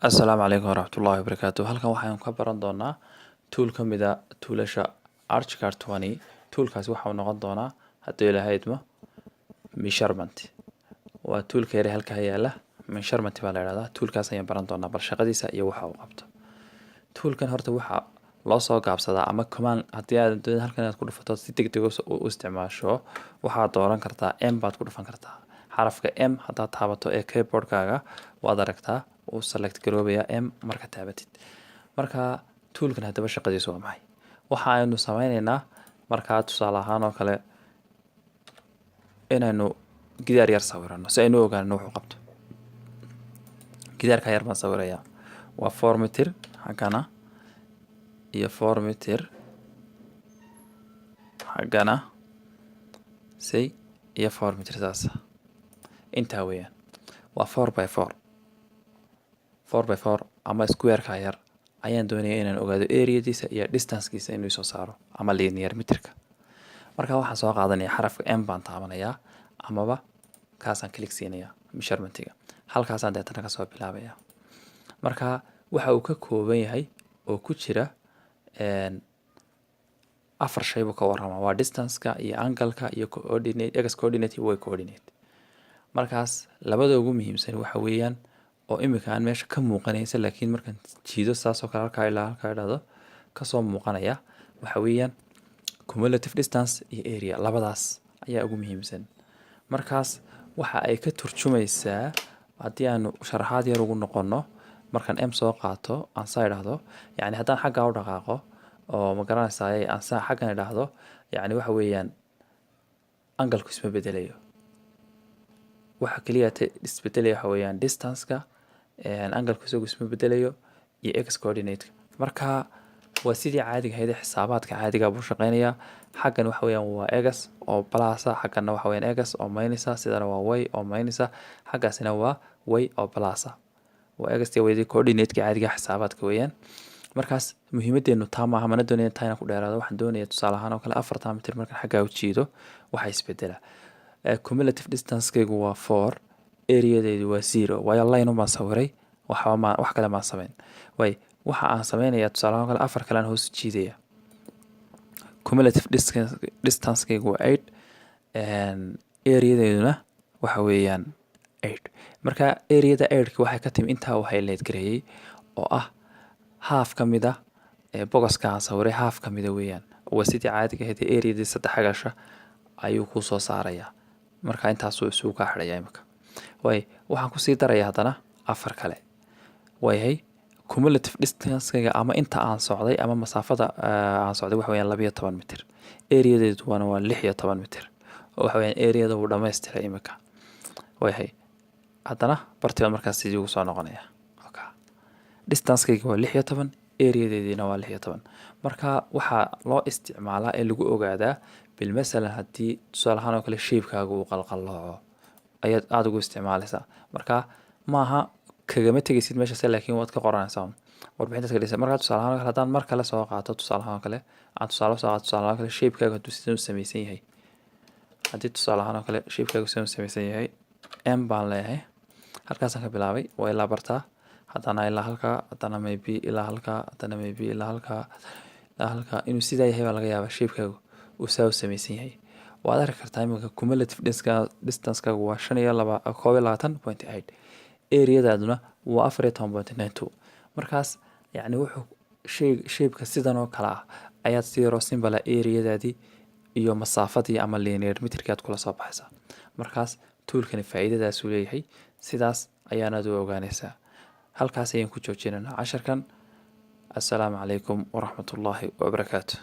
Assalaamu calaykum waraxmatullaahi wabarakaatuh. Halkan waxaan ka baran doonaa tool ka mid ah toolasha Archicad 20. Toolkaasi waxa uu noqon doonaa haddii ilaahay idmo measurement. Waa toolka yar ee halkaa yaala measurement baa la yiraahdaa. Toolkaas ayaan baran doonaa bal shaqadiisa iyo waxa uu qabto. Toolkan horta waxa loo soo gaabsadaa ama command haddii aad doonayso halkan inaad ku dhufato si degdeg ah u isticmaasho waxaad dooran kartaa M baad ku dhufan kartaa. Xarafka M haddaad taabato ee keyboardkaaga waad aragtaa uu select garoobaya M marka taabatid. Marka toolkan haddaba shaqadiisu waa maxay? Waxa aynu sameynaynaa markaa tusaale ahaan oo kale inaynu gidaar yar sawirano si aynu ogaano wuxuu qabto. Gidaarka yar baan sawirayaa. Waa 4 mitir xaggana iyo 4 mitir xaggana iyo 4 mitir saas. Intaa weeyaan. Waa 4x4. 4x4 ama square-ka yar ayaan doonayaa inaan ogaado area-diisa iyo distance-kiisa inuu soo saaro ama linear meterka. Marka waxaan soo qaadanayaa xarafka M baan taabanayaa amaba kaasaan click siinayaa measurement-iga. Halkaasaan deetana ka soo bilaabayaa. Marka waxa uu ka kooban yahay oo ku jira afar shay buu ka warramaa. Waa distance-ka iyo angle-ka iyo coordinate, x coordinate iyo y coordinate. Markaas labada ugu muhiimsan waxa weeyaan oo imika aan meesha ka muuqanaysa laakiin markaan jiido saas oo kale halkaa ilaa halkaa idhaahdo ka soo muuqanaya waxa weeyaan cumulative distance iyo area labadaas ayaa ugu muhiimsan. Markaas waxa ay ka turjumaysaa haddii aanu sharaxaad yar ugu noqono markaan M soo qaato aan saa idhaahdo yacni haddaan xagga u dhaqaaqo oo ma garanaysaa aan saa xaggan idhaahdo yacni waxa weeyaan angle-ku isma bedelayo. waxa kaliya isbedelaya waxa weeyaan distance-ka angle-ku isagu isma bedelayo iyo x coordinate. Marka waa sidii caadiga ahayd xisaabaadka caadiga buu shaqeynayaa. Xaggan waxa weeyaan waa x oo plus xagganna waxa weeyaan x oo minus sidana waa y oo minus xaggaasina waa y oo plus waa x iyo y coordinate-ka caadiga xisaabaadka weeyaan. Markaas muhiimadeenu taa maaha mana doonayo intaan ku dheeraado waxaan doonayaa tusaale ahaan oo kale 4 mitir markaan xagga u jiido waxa isbedela. Cumulative distance-kaygu waa 4, area-deedu waa 0. Waayo line baan sawiray wax kale ma sameyn. Waxa aan sameynayaa tusaale ahaan kale 4 kale aan hoos jiidaya. Cumulative distance-kaygu waa 8 area-deeduna waxa weeyaan 8. Marka area-da 8 waxay ka timi intaa uu highlight gareeyay oo ah half ka mid ah bogoska aan sawiray half ka mid ah weeyaan. Waa sidii caadiga ahayd area-dii 3 xagasha ayuu ku soo saarayaa. Marka intaas uu isugu ka xidhaya imika. Waxaan ku sii darayaa haddana 4 kale. Cumulative distance-kayga ama inta aan socday ama masaafada aan socday waxa weeyaan 12 mitir. Area-deedu waa 16 mitir. Waxa weeyaan area-da uu dhammaystiray imika. Haddana bartiba markaas sidii ugu soo noqonaya. Distance-kayga waa 16, area-deedina waa 16. Marka waxa loo isticmaalaa ee lagu ogaadaa bil masalan haddii tusaale ahaan oo kale shape-kaaga uu qalqallooco ayaad aad ugu isticmaalaysaa. Marka maaha kagama tegaysid meeshaas laakiin waad ka qoranaysaa warbixinta ka dhigaysa. Marka tusaale ahaan oo kale haddaan mar kale soo qaato tusaale ahaan oo kale aan tusaale soo qaato tusaale ahaan oo kale shape-kaaga hadduu sidan u samaysan yahay. Haddii tusaale ahaan oo kale shape-kaaga sidan u samaysan yahay M baan leeyahay. Halkaasaan ka bilaabay waa ilaa bartaa. Haddana ilaa halkaa, haddana maybe ilaa halkaa, haddana maybe ilaa halkaa inuu sidaa yahay baa laga yaabaa shape-kaagu uu saa u samaysan yahay. Waad arki kartaa imika cumulative distance-kaagu waa 22.8. Area-daaduna waa 14.92. Markaas yacni wuxuu shape-ka sidan oo kale ah ayaad si yaro simple area-daadii iyo masaafadii ama linear meterkii aad kula soo baxaysaa. Markaas toolkani faa'iidadaas uu leeyahay sidaas ayaanaad u ogaanaysaa. halkaas ayaan ku joojinaynaa casharkan. Assalaamu calaykum waraxmatullaahi wabarakaatuh.